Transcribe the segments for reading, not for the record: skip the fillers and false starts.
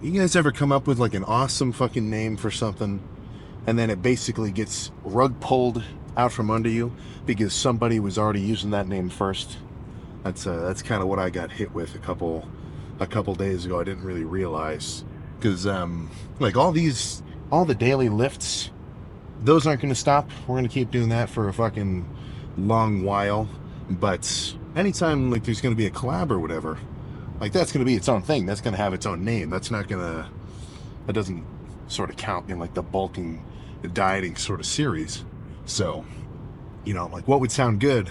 You guys ever come up with like an awesome fucking name for something and then it basically gets rug pulled out from under you because somebody was already using that name first? That's kind of what I got hit with a couple days ago. I didn't really realize because like all the daily lifts, those aren't going to stop. We're going to keep doing that for a fucking long while. But anytime like there's going to be a collab or whatever, like that's going to be its own thing. That's going to have its own name. That doesn't sort of count in like the bulking, the dieting sort of series. So, like what would sound good,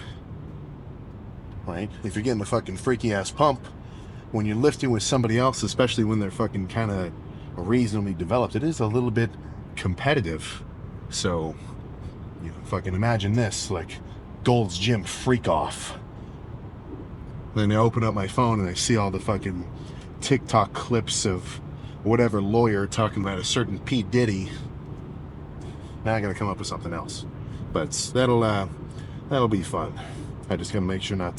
right? If you're getting a fucking freaky ass pump when you're lifting with somebody else, especially when they're fucking kind of reasonably developed, it is a little bit competitive. So, fucking imagine this, like Gold's Gym Freak Off. Then I open up my phone and I see all the fucking TikTok clips of whatever lawyer talking about a certain P. Diddy. Now I gotta come up with something else. But that'll be fun. I just gotta make sure not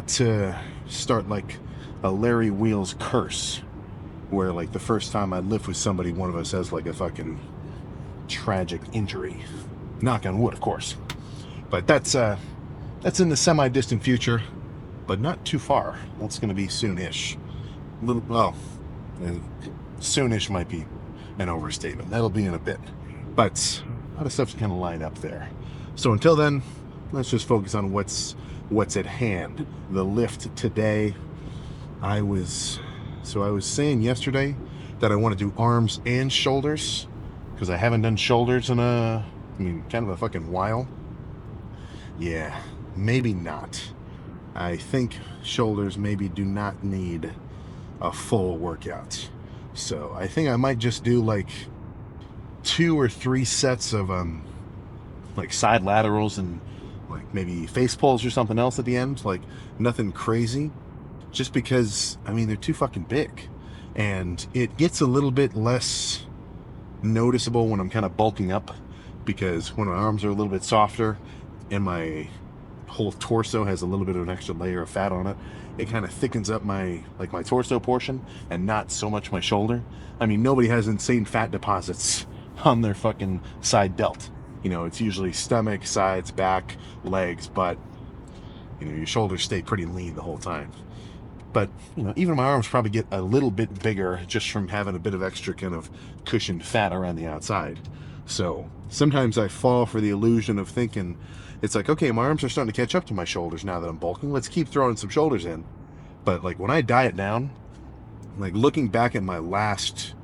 to start like a Larry Wheels curse, where like the first time I live with somebody, one of us has like a fucking tragic injury. Knock on wood, of course. But that's in the semi-distant future, but not too far. That's going to be soonish. Soonish might be an overstatement. That'll be in a bit. But a lot of stuff's kind of lined up there. So until then, let's just focus on what's at hand. The lift today, I was saying yesterday that I want to do arms and shoulders because I haven't done shoulders in kind of a fucking while. Yeah, maybe not. I think shoulders maybe do not need a full workout. So I think I might just do like 2 or 3 sets of like side laterals and like maybe face pulls or something else at the end. Like nothing crazy. Just because, they're too fucking big. And it gets a little bit less noticeable when I'm kind of bulking up, because when my arms are a little bit softer and my whole torso has a little bit of an extra layer of fat on it, it kind of thickens up my torso portion and not so much my shoulder. Nobody has insane fat deposits on their fucking side delt. It's usually stomach, sides, back, legs, but your shoulders stay pretty lean the whole time. But, even my arms probably get a little bit bigger just from having a bit of extra kind of cushioned fat around the outside. So sometimes I fall for the illusion of thinking, it's like, okay, my arms are starting to catch up to my shoulders now that I'm bulking. Let's keep throwing some shoulders in. But like when I diet down, like looking back at my last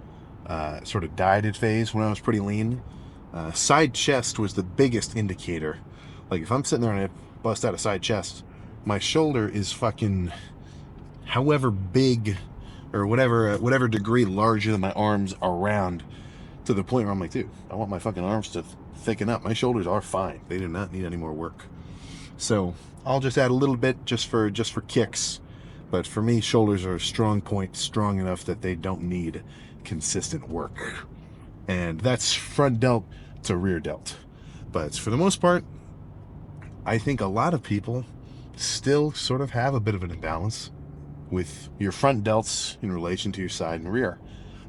sort of dieted phase when I was pretty lean, side chest was the biggest indicator. Like if I'm sitting there and I bust out a side chest, my shoulder is fucking however big or whatever degree larger than my arms around, to the point where I'm like, dude, I want my fucking arms to thicken up. My shoulders are fine. They do not need any more work. So I'll just add a little bit just for kicks. But for me, shoulders are a strong point, strong enough that they don't need consistent work. And that's front delt to rear delt. But for the most part, I think a lot of people still sort of have a bit of an imbalance with your front delts in relation to your side and rear.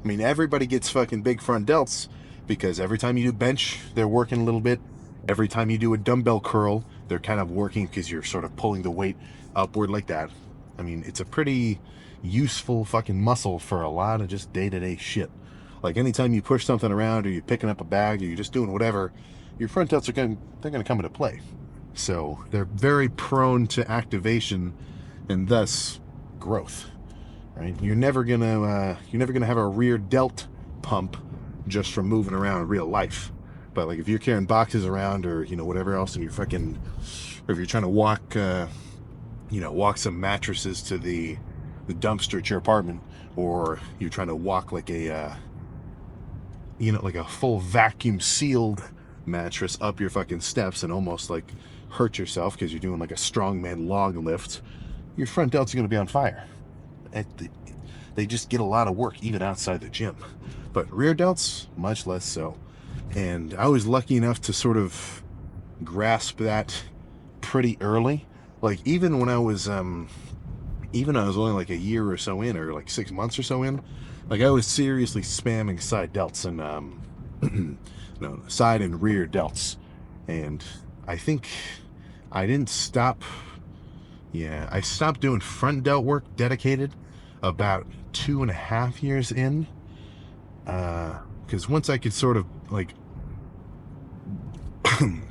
Everybody gets fucking big front delts because every time you do bench, they're working a little bit. Every time you do a dumbbell curl, they're kind of working because you're sort of pulling the weight upward like that. It's a pretty useful fucking muscle for a lot of just day-to-day shit. Like anytime you push something around or you're picking up a bag or you're just doing whatever, your front delts they're gonna come into play. So they're very prone to activation and thus growth. Right? You're never gonna have a rear delt pump just from moving around in real life. But like if you're carrying boxes around or whatever else, and or if you're trying to walk some mattresses to the dumpster at your apartment, or you're trying to walk like a like a full vacuum sealed mattress up your fucking steps and almost like hurt yourself because you're doing like a strongman log lift, your front delts are going to be on fire. They just get a lot of work even outside the gym. But rear delts, much less so. And I was lucky enough to sort of grasp that pretty early. Like even when I was even though I was only like a year or so in, or like 6 months or so in, like I was seriously spamming side delts and no, side and rear delts. And I think I didn't stop. Yeah, I stopped doing front delt work dedicated about 2.5 years in. Because once I could sort of like,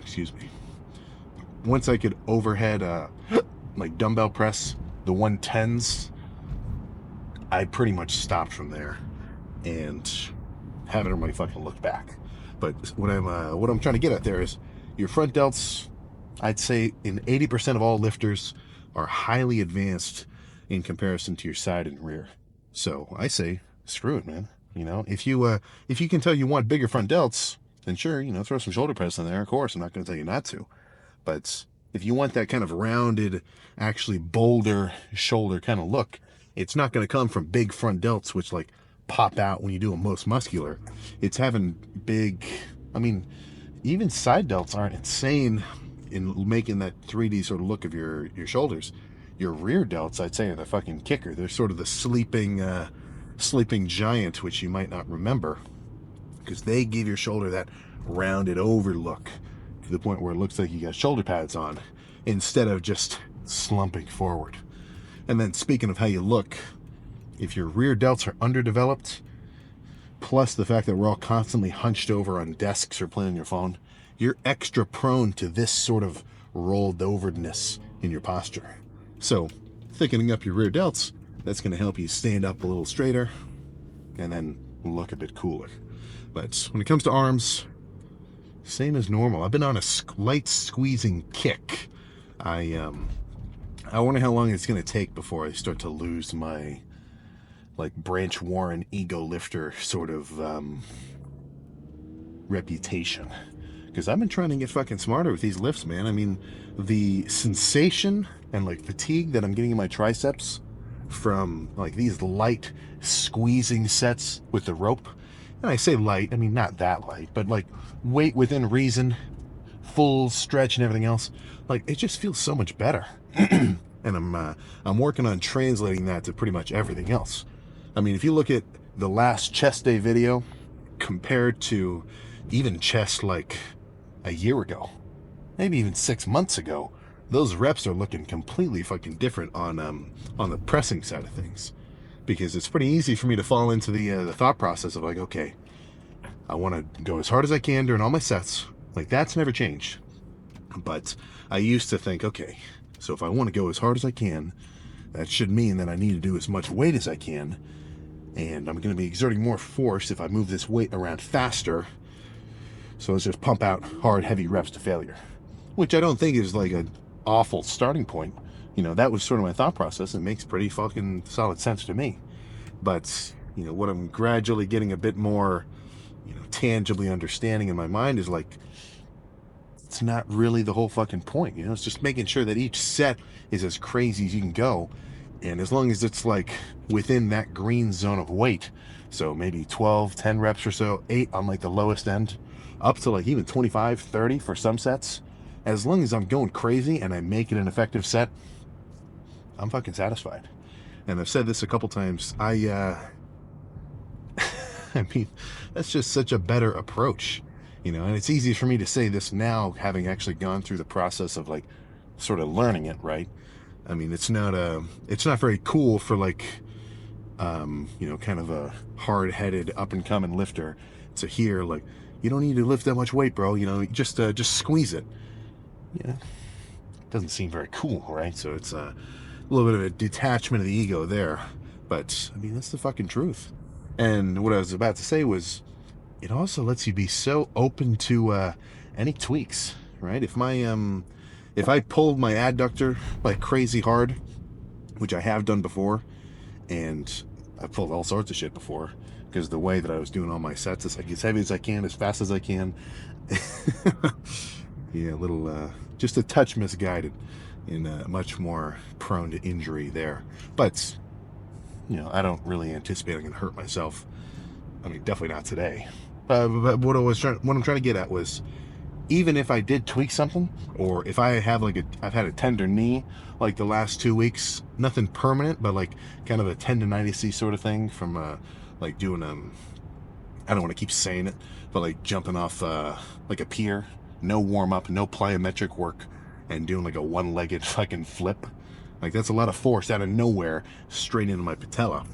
excuse me, once I could overhead like dumbbell press the 110s, I pretty much stopped from there and haven't really fucking looked back. But what I'm trying to get at there is your front delts. I'd say in 80% of all lifters are highly advanced in comparison to your side and rear. So I say screw it, man. You know, if you can tell you want bigger front delts, then sure, you know, throw some shoulder press in there. Of course, I'm not going to tell you not to. But if you want that kind of rounded, actually bolder shoulder kind of look, it's not going to come from big front delts, which like pop out when you do a most muscular. It's having big, I mean, even side delts aren't insane in making that 3D sort of look of your shoulders. Your rear delts, I'd say, are the fucking kicker. They're sort of the sleeping giant, which you might not remember, because they give your shoulder that rounded over look to the point where it looks like you got shoulder pads on instead of just slumping forward. And then speaking of how you look, if your rear delts are underdeveloped, plus the fact that we're all constantly hunched over on desks or playing on your phone, you're extra prone to this sort of rolled overness in your posture. So thickening up your rear delts, that's going to help you stand up a little straighter and then look a bit cooler. But when it comes to arms, same as normal. I've been on a light squeezing kick. I wonder how long it's going to take before I start to lose my like Branch Warren ego lifter sort of reputation. Because I've been trying to get fucking smarter with these lifts, man. I mean, the sensation and like fatigue that I'm getting in my triceps from like these light squeezing sets with the rope. And I say light, I mean not that light, but like weight within reason, full stretch and everything else. Like it just feels so much better. And I'm working on translating that to pretty much everything else. I mean, if you look at the last chest day video compared to even chest like a year ago, maybe even 6 months ago, those reps are looking completely fucking different on the pressing side of things. Because it's pretty easy for me to fall into the thought process of like, okay, I want to go as hard as I can during all my sets. Like that's never changed. But I used to think, okay, so if I want to go as hard as I can, that should mean that I need to do as much weight as I can. And I'm going to be exerting more force if I move this weight around faster. So let's just pump out hard, heavy reps to failure. Which I don't think is like an awful starting point. You know, that was sort of my thought process. It makes pretty fucking solid sense to me. But, you know, what I'm gradually getting a bit more, you know, tangibly understanding in my mind is like, it's not really the whole fucking point. You know, it's just making sure that each set is as crazy as you can go. And as long as it's like within that green zone of weight, so maybe 12, 10 reps or so, 8 on like the lowest end, up to like even 25, 30 for some sets, as long as I'm going crazy and I make it an effective set, I'm fucking satisfied. And I've said this a couple times. I mean, that's just such a better approach, you know, and it's easy for me to say this now, having actually gone through the process of like sort of learning it, right? I mean, it's not very cool for like, you know, kind of a hard-headed up-and-coming lifter to hear like, you don't need to lift that much weight, bro. You know, just squeeze it. Yeah, doesn't seem very cool, right? So it's a little bit of a detachment of the ego there. But I mean, that's the fucking truth. And what I was about to say was, it also lets you be so open to any tweaks, right? If I pulled my adductor like crazy hard, which I have done before, and I've pulled all sorts of shit before, because the way that I was doing all my sets is like as heavy as I can, as fast as I can. Yeah, a little, just a touch misguided, and much more prone to injury there. But, you know, I don't really anticipate I'm going to hurt myself. I mean, definitely not today. But what I'm trying to get at was, even if I did tweak something, or if I have like I've had a tender knee like the last 2 weeks, nothing permanent, but like kind of a tendonitis sort of thing from like doing I don't want to keep saying it, but like jumping off like a pier, no warm up, no plyometric work, and doing like a one-legged fucking flip. Like that's a lot of force out of nowhere straight into my patella.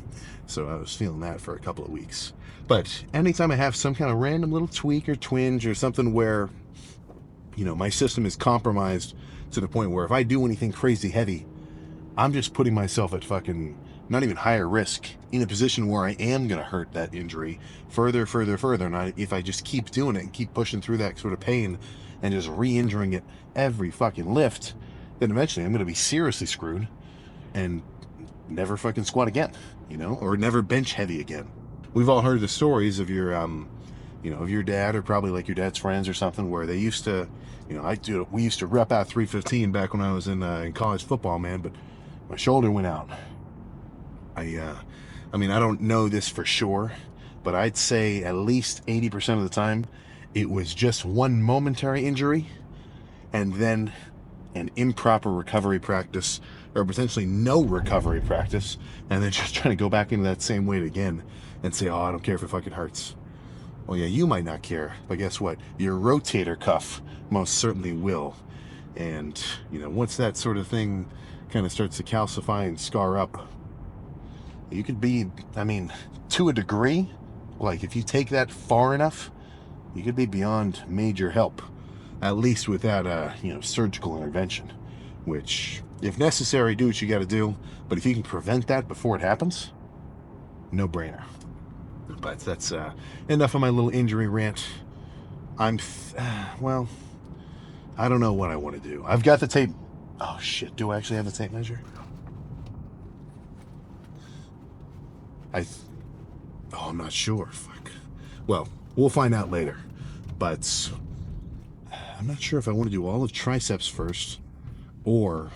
So I was feeling that for a couple of weeks. But anytime I have some kind of random little tweak or twinge or something where, my system is compromised to the point where if I do anything crazy heavy, I'm just putting myself at fucking not even higher risk in a position where I am going to hurt that injury further, further, further. And if I just keep doing it and keep pushing through that sort of pain and just re-injuring it every fucking lift, then eventually I'm going to be seriously screwed and never fucking squat again, or never bench heavy again. We've all heard the stories of your, of your dad, or probably like your dad's friends or something, where they used to, we used to rep out 315 back when I was in college football, man, but my shoulder went out. I mean, I don't know this for sure, but I'd say at least 80% of the time, it was just one momentary injury, and then an improper recovery practice, or potentially no recovery practice, and then just trying to go back into that same weight again and say, oh, I don't care if it fucking hurts. Well, yeah, you might not care, but guess what? Your rotator cuff most certainly will. And, once that sort of thing kind of starts to calcify and scar up, you could be, to a degree, like if you take that far enough, you could be beyond major help, at least without surgical intervention, which, if necessary, do what you got to do. But if you can prevent that before it happens, no brainer. But that's enough of my little injury rant. Well, I don't know what I want to do. I've got the tape. Oh shit, do I actually have the tape measure? I'm not sure. Fuck. Well, we'll find out later. But I'm not sure if I want to do all of triceps first or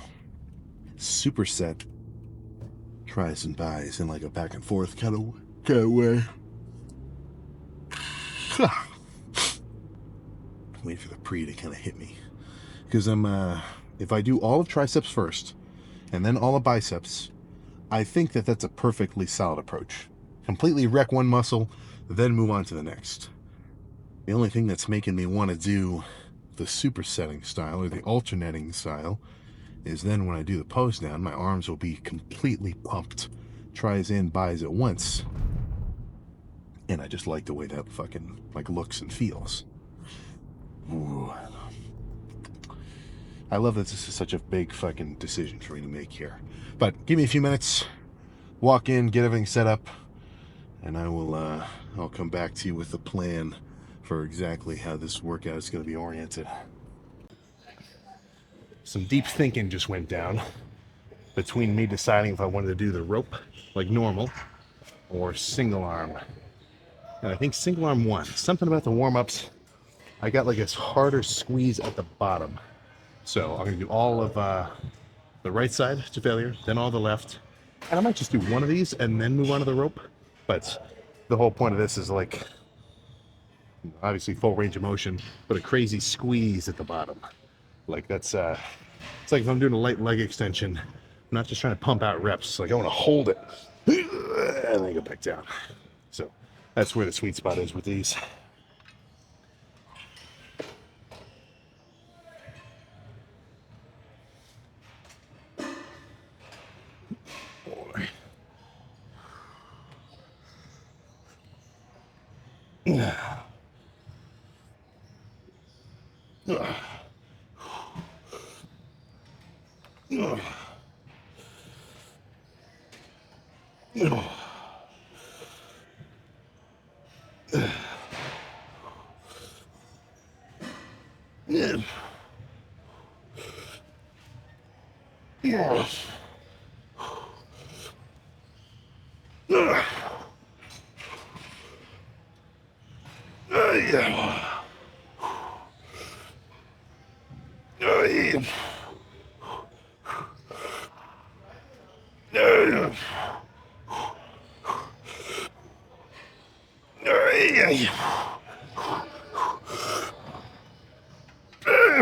superset tris and bis in like a back and forth kind of way. Wait for the pre to kind of hit me, because if I do all of triceps first and then all of biceps, I think that's a perfectly solid approach. Completely wreck one muscle, then move on to the next. The only thing that's making me want to do the supersetting style or the alternating style is then when I do the pose down, my arms will be completely pumped, tris and bis at once. And I just like the way that fucking looks and feels. Ooh. I love that this is such a big fucking decision for me to make here. But give me a few minutes, walk in, get everything set up, and I'll come back to you with a plan for exactly how this workout is going to be oriented. Some deep thinking just went down between me deciding if I wanted to do the rope like normal or single arm. And I think single arm won. Something about the warm-ups, I got like this harder squeeze at the bottom. So I'm going to do all of the right side to failure, then all the left. And I might just do one of these and then move on to the rope. But the whole point of this is obviously full range of motion, but a crazy squeeze at the bottom. That's, it's like if I'm doing a light leg extension, I'm not just trying to pump out reps. I want to hold it and then go back down. So that's where the sweet spot is with these.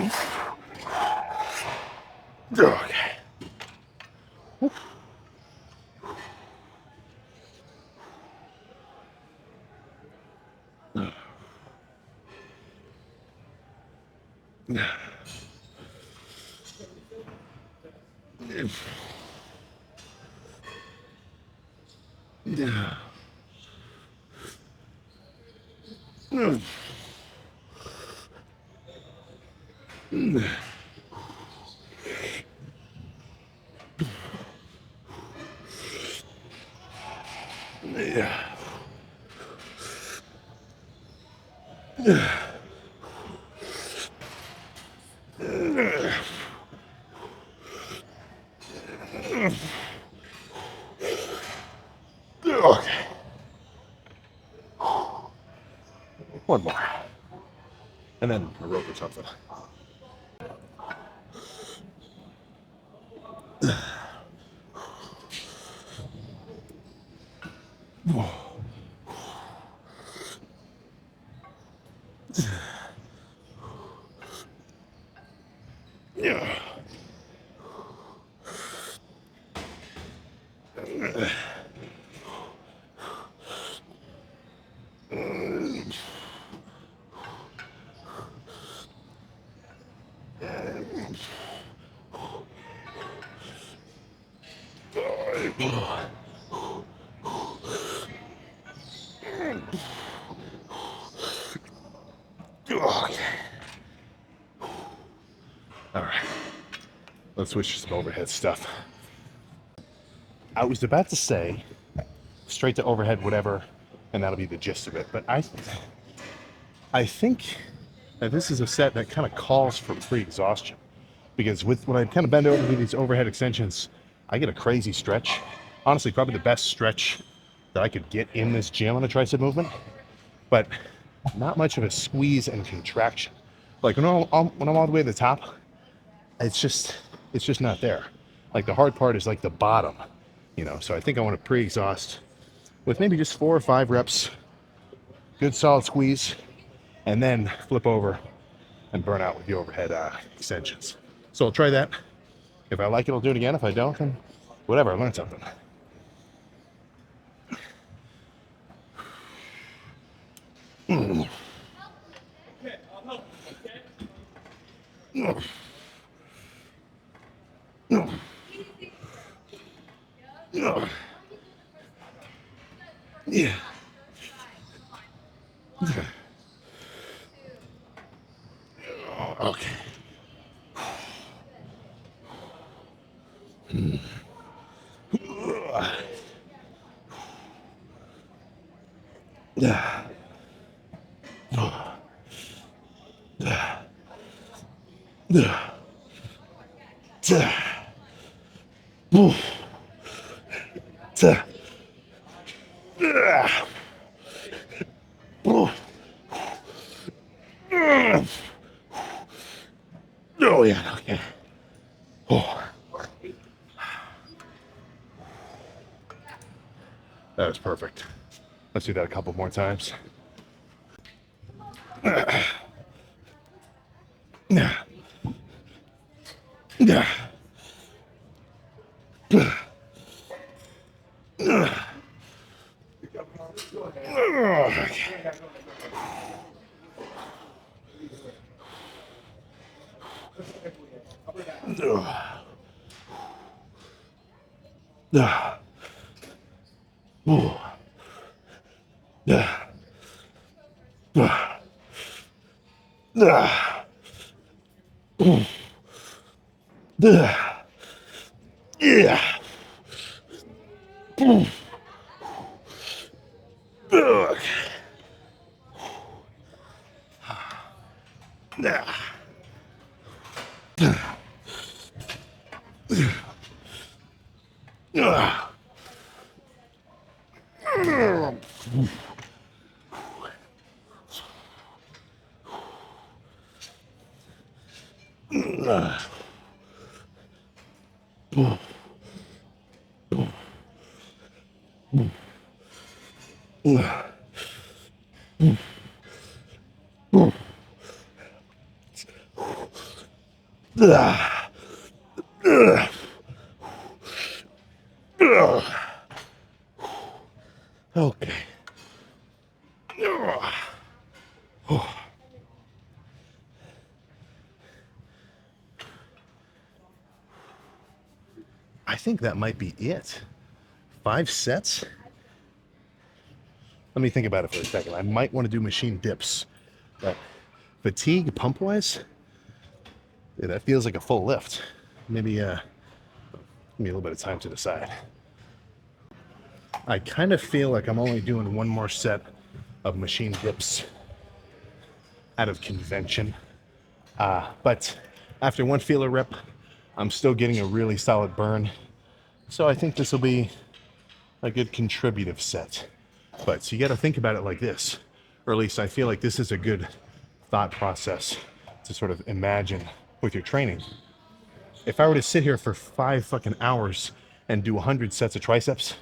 Okay. Okay. One more. And then a rope or something. Yeah. Okay. All right. Let's switch to some overhead stuff. I was about to say straight to overhead, whatever, and that'll be the gist of it. But I think that this is a set that kind of calls for pre-exhaustion, because when I kind of bend over with these overhead extensions, I get a crazy stretch. Honestly, probably the best stretch that I could get in this gym on a tricep movement, but not much of a squeeze and contraction. Like when I'm all the way to the top, it's just not there. Like the hard part is like the bottom, So I think I want to pre-exhaust with maybe just 4 or 5 reps, good solid squeeze, and then flip over and burn out with the overhead extensions. So I'll try that. If I like it, I'll do it again. If I don't, then whatever, I learned something. Yeah. Okay. Yeah. Oh yeah, okay. Oh. That was perfect. Let's do that a couple more times. Yeah. Ugh. Ugh. Ugh. Okay. Ugh. I think that might be it. 5 sets? Let me think about it for a second. I might want to do machine dips. But fatigue pump-wise, yeah, that feels like a full lift. Maybe give me a little bit of time to decide. I kind of feel like I'm only doing one more set of machine dips out of convention. But after one feeler rep, I'm still getting a really solid burn. So I think this will be a good contributive set. But so you got to think about it like this, or at least I feel like this is a good thought process to sort of imagine with your training. If I were to sit here for 5 fucking hours and do 100 sets of triceps,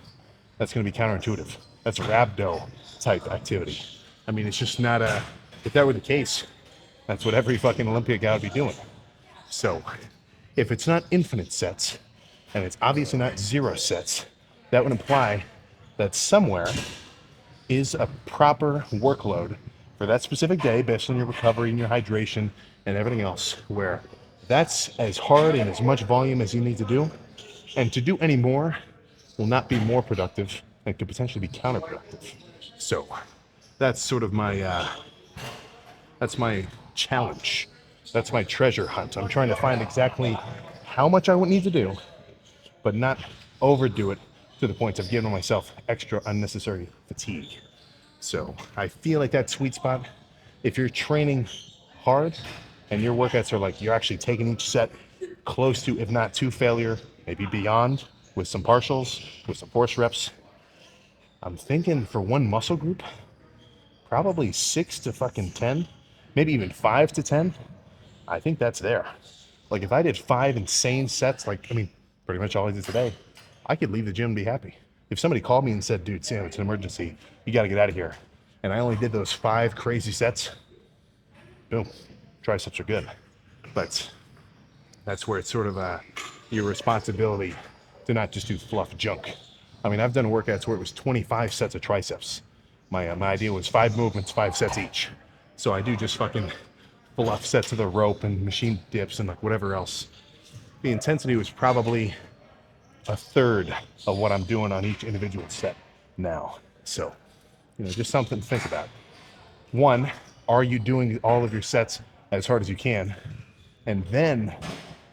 that's going to be counterintuitive. That's rhabdo type activity. I mean, it's just not a, if that were the case, that's what every fucking Olympic guy would be doing. So if it's not infinite sets, and it's obviously not 0 sets, that would imply that somewhere is a proper workload for that specific day based on your recovery and your hydration and everything else, where that's as hard and as much volume as you need to do. And to do any more will not be more productive and could potentially be counterproductive. So that's sort of my that's my challenge. That's my treasure hunt. I'm trying to find exactly how much I would need to do, but not overdo it to the point of giving myself extra unnecessary fatigue. So I feel like that sweet spot, if you're training hard and your workouts are like you're actually taking each set close to, if not to failure, maybe beyond, with some partials, with some force reps, I'm thinking for one muscle group, probably 6 to fucking 10, maybe even 5 to 10. I think that's there. Like if I did 5 insane sets, like, I mean, pretty much all I did today, I could leave the gym and be happy. If somebody called me and said, dude, Sam, it's an emergency, you got to get out of here, and I only did those 5 crazy sets, boom, triceps are good. But that's where it's sort of your responsibility to not just do fluff junk. I mean, I've done workouts where it was 25 sets of triceps. My idea was 5 movements, 5 sets each. So I do just fucking fluff sets of the rope and machine dips and like whatever else. The intensity was probably a third of what I'm doing on each individual set now. So, just something to think about. One, are you doing all of your sets as hard as you can? And then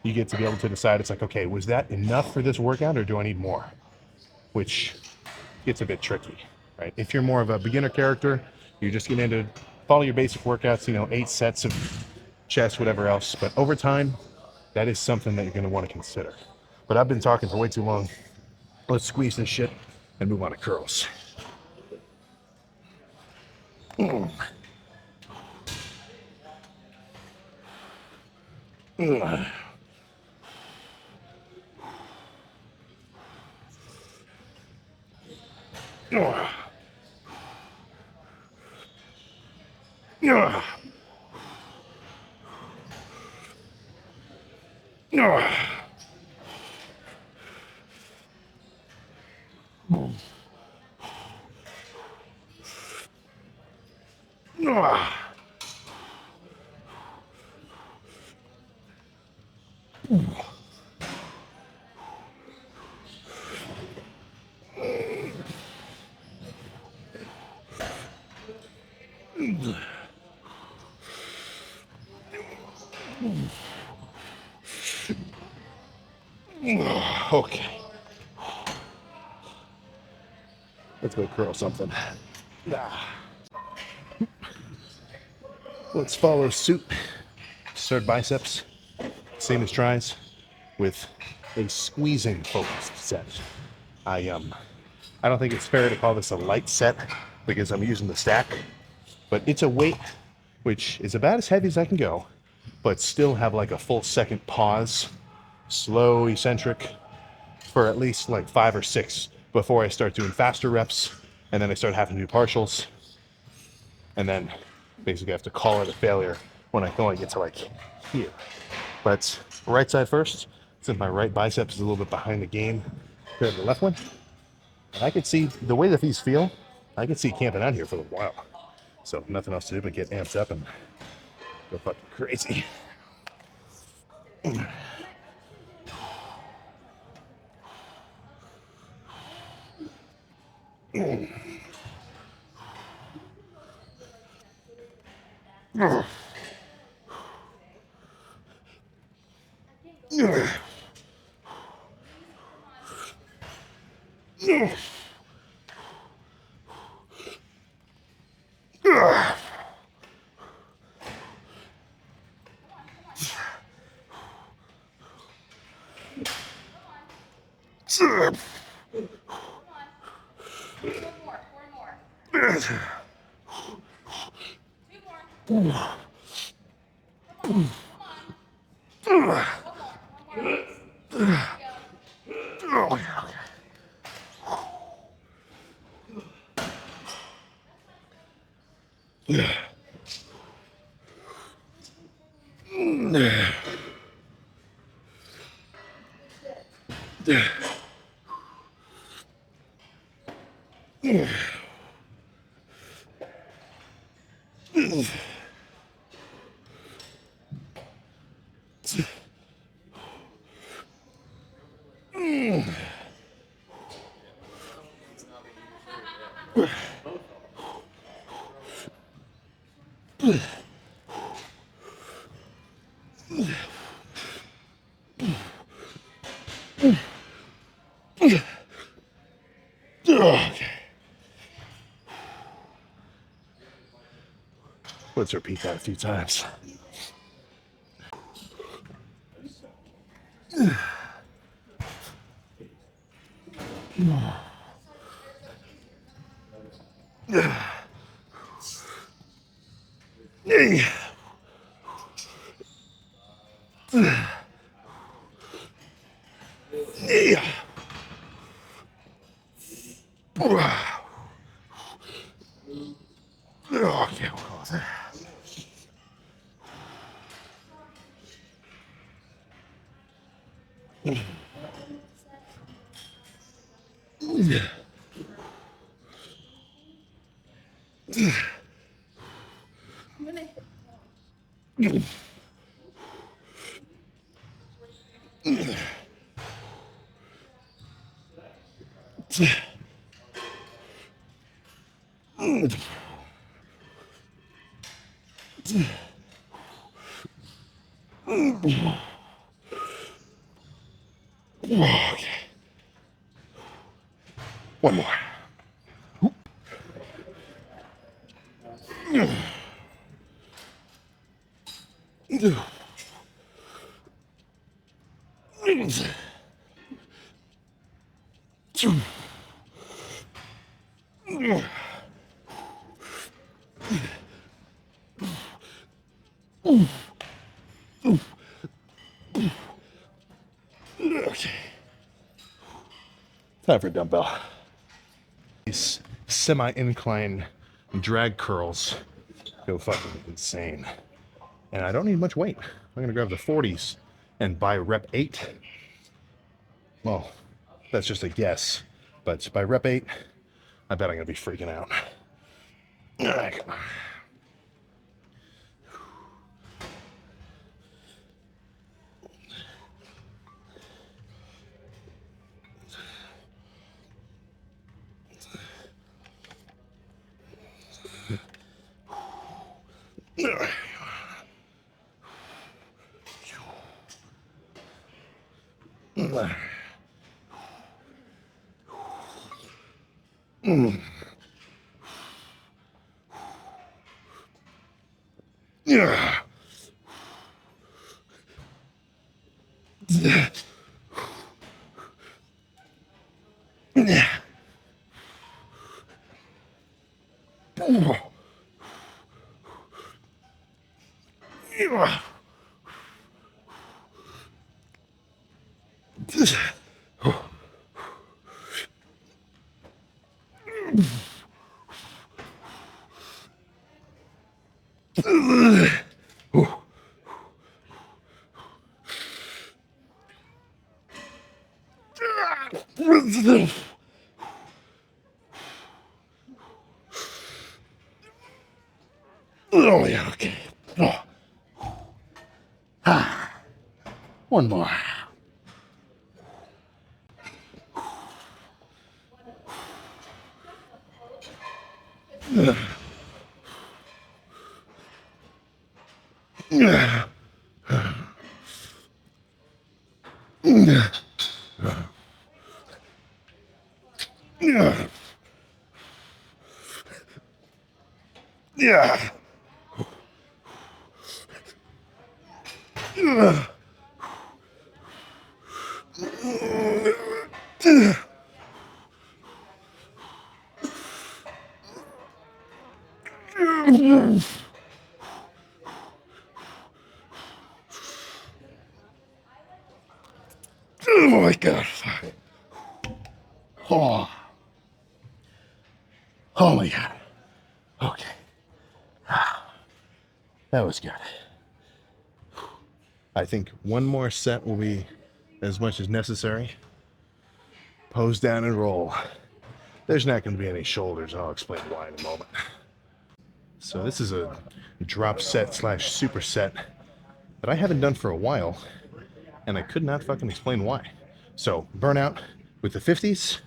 you get to be able to decide, it's like, okay, was that enough for this workout or do I need more? Which gets a bit tricky, right? If you're more of a beginner character, you're just getting into follow your basic workouts, 8 sets of chest, whatever else. But over time, that is something that you're going to want to consider. But I've been talking for way too long. Let's squeeze this shit and move on to curls. Okay. Let's go curl something. Let's follow suit. Start biceps, same as tries, with a squeezing focused set. I don't think it's fair to call this a light set because I'm using the stack, but it's a weight which is about as heavy as I can go, but still have like a full second pause, slow, eccentric, for at least like 5 or 6 before I start doing faster reps, and then I start having to do partials, and then basically I have to call it a failure when I feel I get to like here. But right side first, since my right bicep is a little bit behind the game compared to the left one. And I could see the way that these feel, I could see camping out here for a while. So nothing else to do but get amped up and go fucking crazy. Let's repeat that a few times. Okay, we'll call it there. Okay. One more. Okay. Time for a dumbbell. These semi-incline drag curls go fucking insane. And I don't need much weight. I'm gonna grab the 40s and by rep 8. Well, that's just a guess. But by rep 8, I bet I'm gonna be freaking out. All right, come on. One more. Yeah. Oh my God. Oh. Oh my God. Okay. That was good. I think one more set will be as much as necessary. Pose down and roll. There's not going to be any shoulders. I'll explain why in a moment. So this is a drop set slash superset that I haven't done for a while, and I could not fucking explain why. So burnout with the 50s,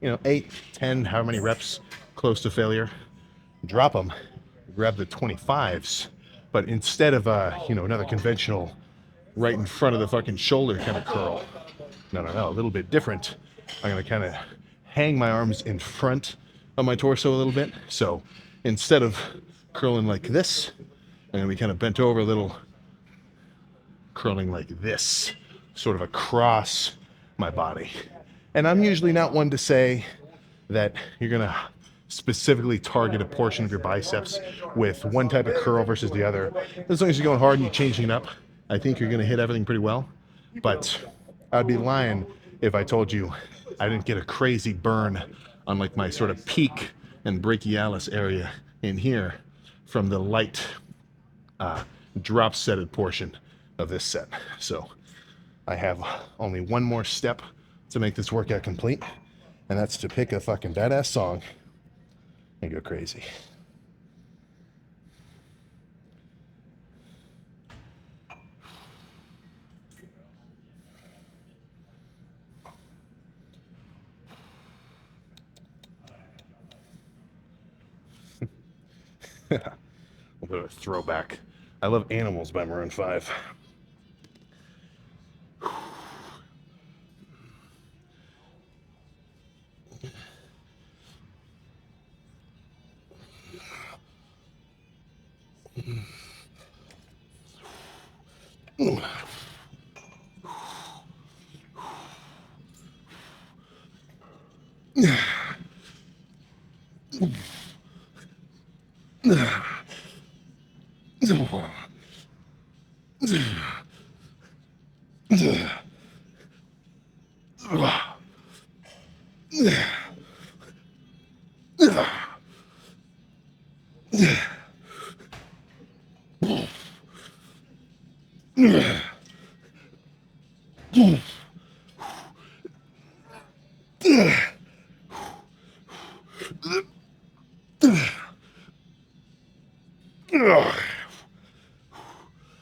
8, 10, however many reps, close to failure. Drop them, grab the 25s, but instead of another conventional right in front of the fucking shoulder kind of curl, no, a little bit different. I'm gonna kind of hang my arms in front of my torso a little bit. So instead of curling like this, I'm gonna be kind of bent over a little, curling like this, sort of across my body. And I'm usually not one to say that you're gonna specifically target a portion of your biceps with one type of curl versus the other. As long as you're going hard and you're changing it up, I think you're gonna hit everything pretty well. But I'd be lying if I told you I didn't get a crazy burn on like my sort of peak and brachialis area in here from the light drop setted portion of this set. So I have only one more step to make this workout complete, and that's to pick a fucking badass song and go crazy. A bit of a throwback. I love Animals by Maroon 5.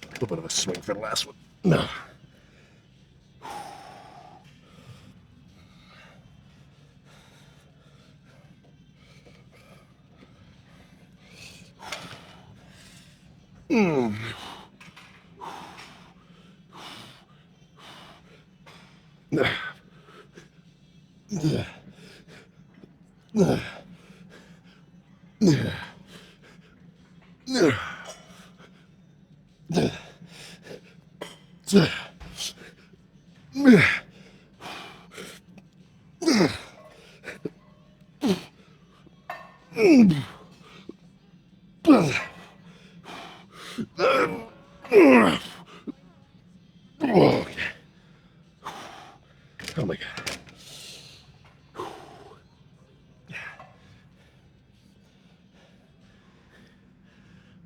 A little bit of a swing for the last one. No. Okay. Oh my God.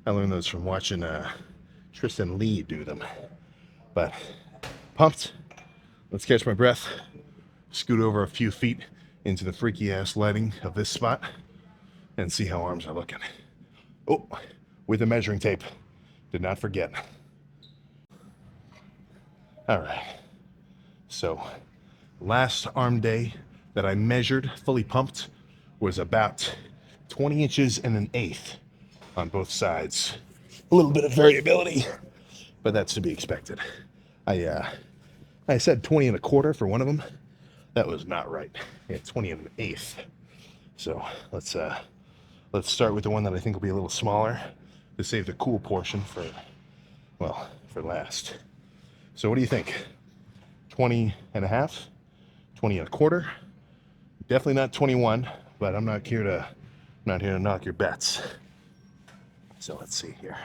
I learned those from watching Tristan Lee do them. But pumped. Let's catch my breath. Scoot over a few feet into the freaky ass lighting of this spot and see how arms are looking. Oh, with a measuring tape. Did not forget. All right. So last arm day that I measured fully pumped was about 20 inches and an eighth on both sides. A little bit of variability, but that's to be expected. I said 20 and a quarter for one of them. That was not right. Yeah, 20 and an eighth. So let's start with the one that I think will be a little smaller to save the cool portion for, well, for last. So what do you think? 20 and a half? 20 and a quarter? Definitely not 21, but I'm not here to knock your bets. So let's see here.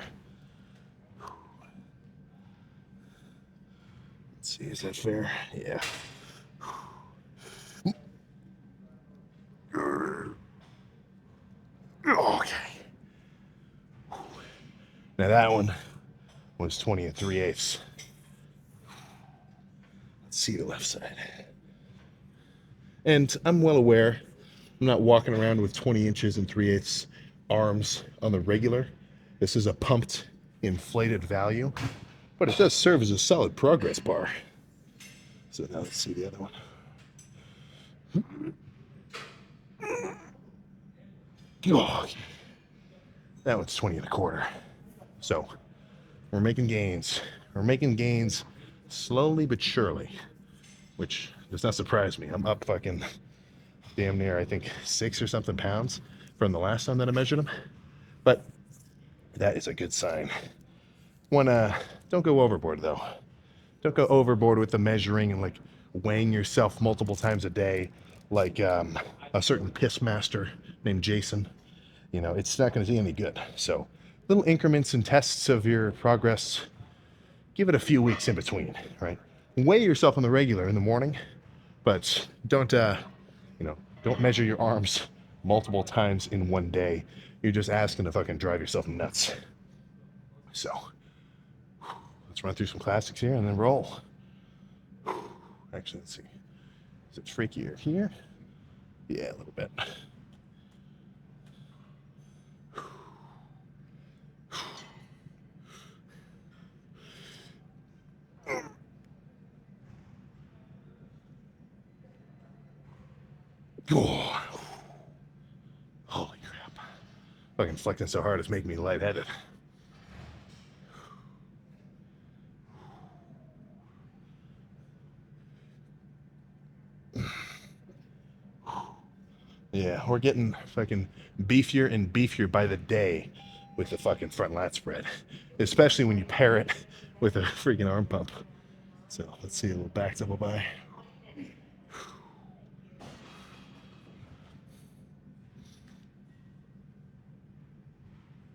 Let's see, is that fair? Yeah. Okay. Now that one was 20 and 3/8. Let's see the left side. And I'm well aware I'm not walking around with 20 inches and 3/8 arms on the regular. This is a pumped, inflated value, but it does serve as a solid progress bar. So now let's see the other one. Oh, that one's 20 and a quarter. So we're making gains. We're making gains slowly but surely, which does not surprise me. I'm up fucking damn near, I think, 6 or something pounds from the last time that I measured them. But that is a good sign. Don't go overboard though. Don't go overboard with the measuring and like weighing yourself multiple times a day, like a certain piss master named Jason. You know, it's not going to do any good. So little increments and tests of your progress. Give it a few weeks in between, right? Weigh yourself on the regular in the morning, but don't measure your arms multiple times in one day. You're just asking to fucking drive yourself nuts. So let's run through some classics here and then roll. Actually, let's see. Is it freakier here? Yeah, a little bit. Oh, holy crap. Fucking flexing so hard it's making me lightheaded. Yeah, we're getting fucking beefier and beefier by the day with the fucking front lat spread, especially when you pair it with a freaking arm pump. So let's see a little back double by.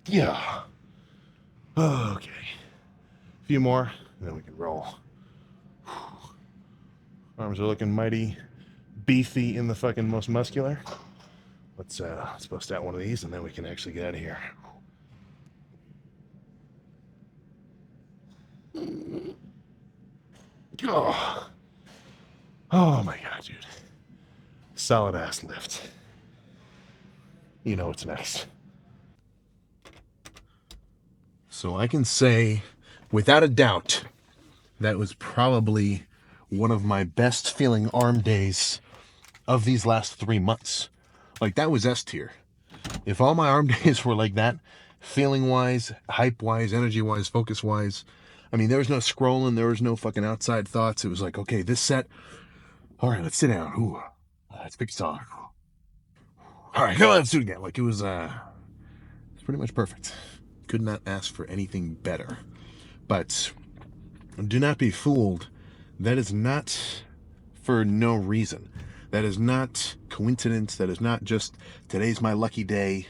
Yeah. Okay. A few more, and then we can roll. Arms are looking mighty beefy in the fucking most muscular. Let's bust out one of these, and then we can actually get out of here. Oh, oh my god, dude. Solid ass lift. You know what's next. So I can say, without a doubt, that was probably one of my best feeling arm days of these last 3 months. Like, that was S tier. If all my arm days were like that, feeling wise, hype wise, energy wise, focus wise, I mean, there was no scrolling, there was no fucking outside thoughts. It was like, okay, this set, all right, let's sit down. Ooh, let's pick a song. All right, come on, let's do it again. Like, it's pretty much perfect. Could not ask for anything better. But do not be fooled. That is not for no reason. That is not coincidence. That is not just today's my lucky day.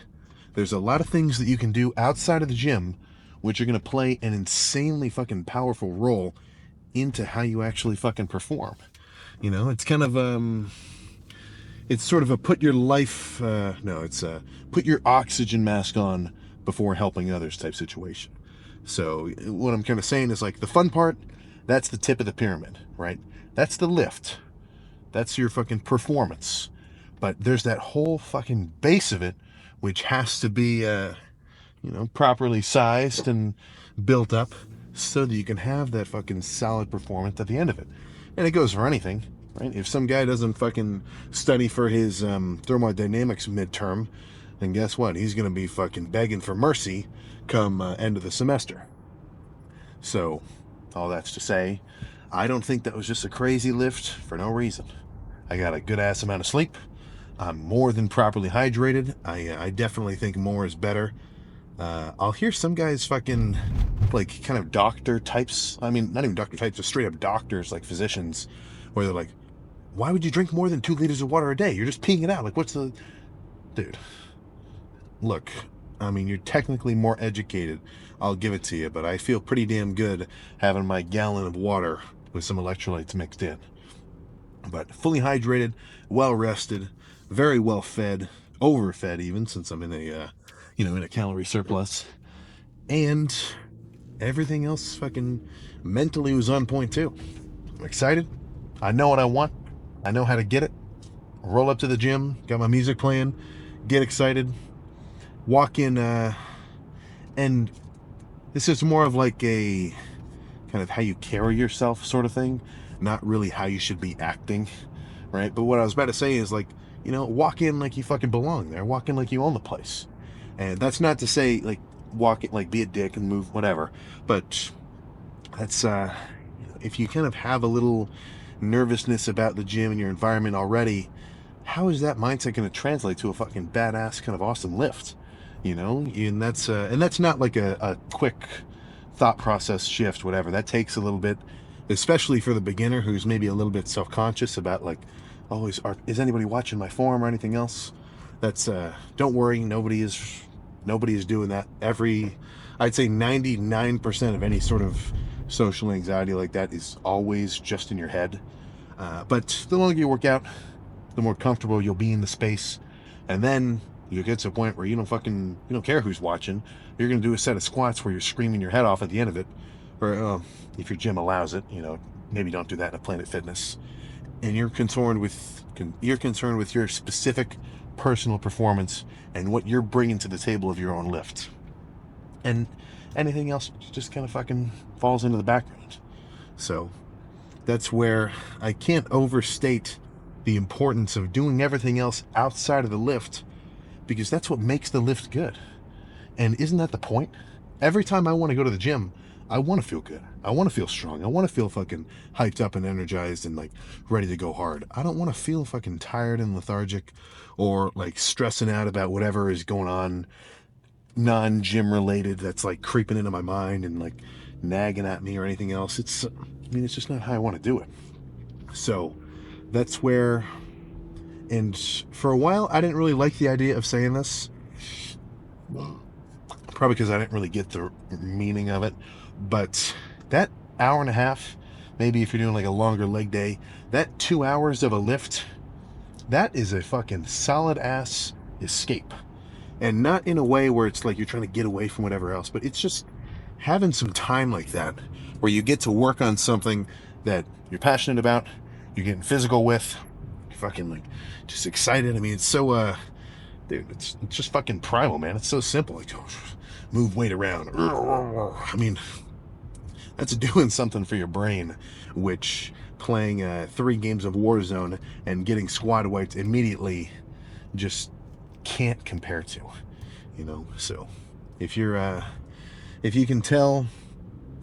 There's a lot of things that you can do outside of the gym which are going to play an insanely fucking powerful role into how you actually fucking perform. You know, it's kind of it's sort of a put your life put your oxygen mask on before helping others type situation. So what I'm kind of saying is, like, the fun part, that's the tip of the pyramid, right? That's the lift. That's your fucking performance. But there's that whole fucking base of it, which has to be properly sized and built up so that you can have that fucking solid performance at the end of it. And it goes for anything, right? If some guy doesn't fucking study for his thermodynamics midterm, then guess what? He's going to be fucking begging for mercy come end of the semester. So, all that's to say, I don't think that was just a crazy lift for no reason. I got a good ass amount of sleep. I'm more than properly hydrated. I definitely think more is better. I'll hear some guys fucking like kind of doctor types. I mean, not even doctor types, just straight up doctors, like physicians, where they're like, why would you drink more than 2 liters of water a day? You're just peeing it out. Like, what's the. Dude, look, I mean, you're technically more educated. I'll give it to you, but I feel pretty damn good having my gallon of water with some electrolytes mixed in. But fully hydrated, well rested, very well fed, overfed even, since I'm in a in a calorie surplus, and everything else fucking mentally was on point too. I'm excited. I know what I want. I know how to get it. Roll up to the gym, got my music playing, get excited, walk in, and this is more of like a kind of how you carry yourself sort of thing, not really how you should be acting, right? But what I was about to say is like, walk in like you fucking belong there. Walk in like you own the place. And that's not to say like walk it like be a dick and move whatever, but that's if you kind of have a little nervousness about the gym and your environment already, how is that mindset going to translate to a fucking badass kind of awesome lift? And that's not like a quick thought process shift, whatever. That takes a little bit, especially for the beginner who's maybe a little bit self-conscious about like, oh, is anybody watching my form or anything else? That's don't worry, nobody is doing that. I'd say 99% of any sort of social anxiety like that is always just in your head. But the longer you work out, the more comfortable you'll be in the space, and then you get to a point where you don't care who's watching. You're gonna do a set of squats where you're screaming your head off at the end of it, or if your gym allows it, maybe don't do that in a Planet Fitness. And you're concerned with your specific personal performance and what you're bringing to the table of your own lift, and anything else just kind of fucking falls into the background. So that's where I can't overstate the importance of doing everything else outside of the lift, because that's what makes the lift good. And isn't that the point? Every time I want to go to the gym, I want to feel good. I want to feel strong. I want to feel fucking hyped up and energized and like ready to go hard. I don't want to feel fucking tired and lethargic or like stressing out about whatever is going on non-gym related that's like creeping into my mind and like nagging at me or anything else. It's just not how I want to do it. So that's where, and for a while I didn't really like the idea of saying this, probably because I didn't really get the meaning of it, but that hour and a half, maybe if you're doing like a longer leg day, that 2 hours of a lift, that is a fucking solid ass escape. And not in a way where it's like you're trying to get away from whatever else, but it's just having some time like that where you get to work on something that you're passionate about, you're getting physical with, you're fucking like just excited. I mean, it's so dude, it's just fucking primal, man. It's so simple. Like, move weight around. I mean, that's doing something for your brain, which playing 3 games of Warzone and getting squad wiped immediately just can't compare to. So if you can tell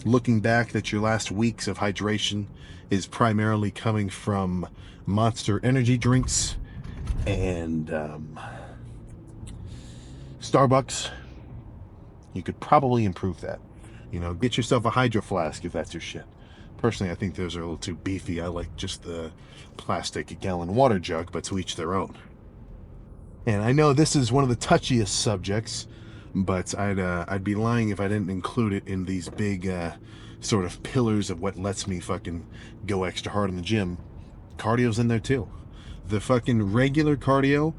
looking back that your last weeks of hydration is primarily coming from Monster energy drinks and Starbucks, you could probably improve that. Get yourself a Hydro Flask if that's your shit. Personally, I think those are a little too beefy. I like just the plastic gallon water jug, but to each their own. And I know this is one of the touchiest subjects, but I'd be lying if I didn't include it in these big sort of pillars of what lets me fucking go extra hard in the gym. Cardio's in there too. The fucking regular cardio,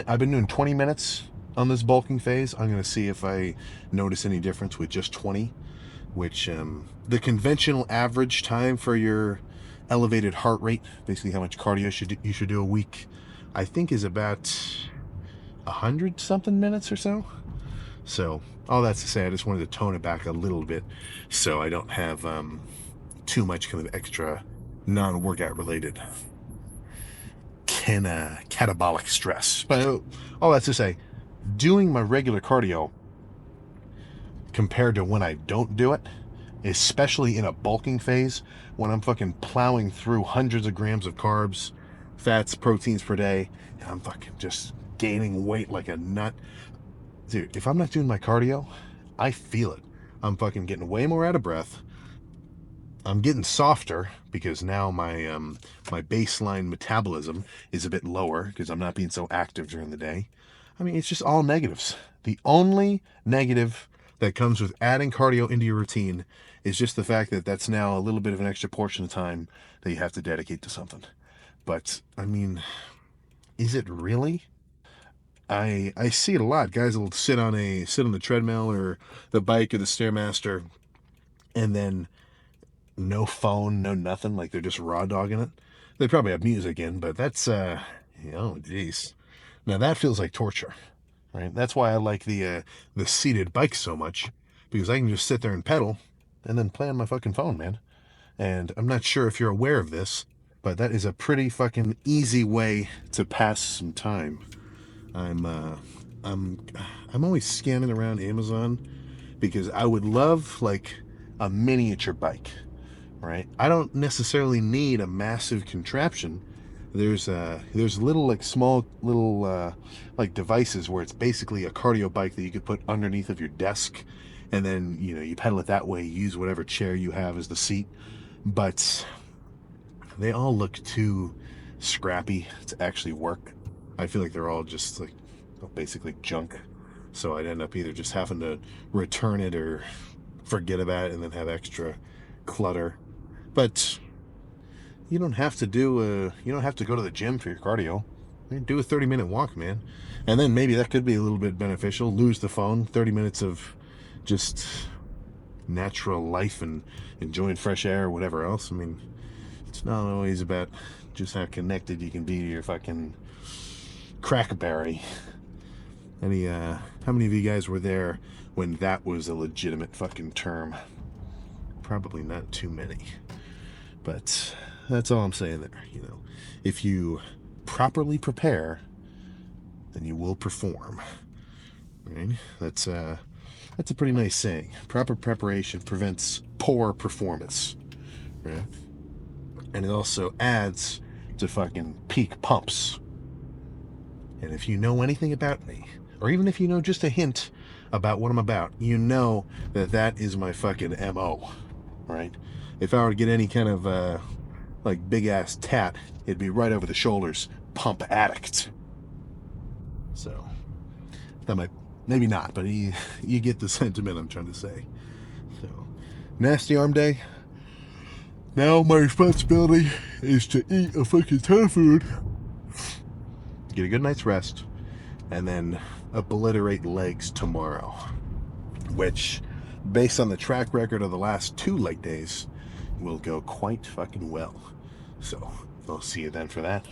I've been doing 20 minutes on this bulking phase. I'm going to see if I notice any difference with just 20, which the conventional average time for your elevated heart rate, basically how much cardio you should do a week, I think is about 100 something minutes or so. So all that's to say, I just wanted to tone it back a little bit so I don't have too much kind of extra non-workout related catabolic stress. But all that's to say, doing my regular cardio compared to when I don't do it, especially in a bulking phase, when I'm fucking plowing through hundreds of grams of carbs, fats, proteins per day, and I'm fucking just gaining weight like a nut. Dude, if I'm not doing my cardio, I feel it. I'm fucking getting way more out of breath. I'm getting softer because now my baseline metabolism is a bit lower because I'm not being so active during the day. I mean, it's just all negatives. The only negative that comes with adding cardio into your routine is just the fact that that's now a little bit of an extra portion of time that you have to dedicate to something. But I mean, is it really? I see it a lot. Guys will sit on the treadmill or the bike or the stairmaster, and then no phone, no nothing. Like they're just raw dogging it. They probably have music in, but that's geez. Now that feels like torture, right? That's why I like the seated bike so much, because I can just sit there and pedal, and then play on my fucking phone, man. And I'm not sure if you're aware of this, but that is a pretty fucking easy way to pass some time. I'm uh, I'm I'm always scanning around Amazon because I would love like a miniature bike, right? I don't necessarily need a massive contraption. There's little like small little like devices where it's basically a cardio bike that you could put underneath of your desk, and then you pedal it that way. You use whatever chair you have as the seat, but they all look too scrappy to actually work. I feel like they're all just like basically junk. So I'd end up either just having to return it or forget about it and then have extra clutter. But you don't have to go to the gym for your cardio. Do a 30-minute walk, man. And then maybe that could be a little bit beneficial. Lose the phone, 30 minutes of just natural life and enjoying fresh air or whatever else. I mean, it's not always about just how connected you can be to your fucking crackberry. How many of you guys were there when that was a legitimate fucking term? Probably not too many. But that's all I'm saying there. If you properly prepare, then you will perform. Right? That's a pretty nice saying. Proper preparation prevents poor performance. Right? And it also adds to fucking peak pumps. And if you know anything about me, or even if you know just a hint about what I'm about, you know that is my fucking MO. Right? If I were to get any kind of like big ass tat, it'd be right over the shoulders. Pump addict. So that might, maybe not, but you get the sentiment I'm trying to say. So nasty arm day. Now my responsibility is to eat a fucking ton of food, get a good night's rest, and then obliterate legs tomorrow. Which, based on the track record of the last 2 leg days, will go quite fucking well. So I'll see you then for that.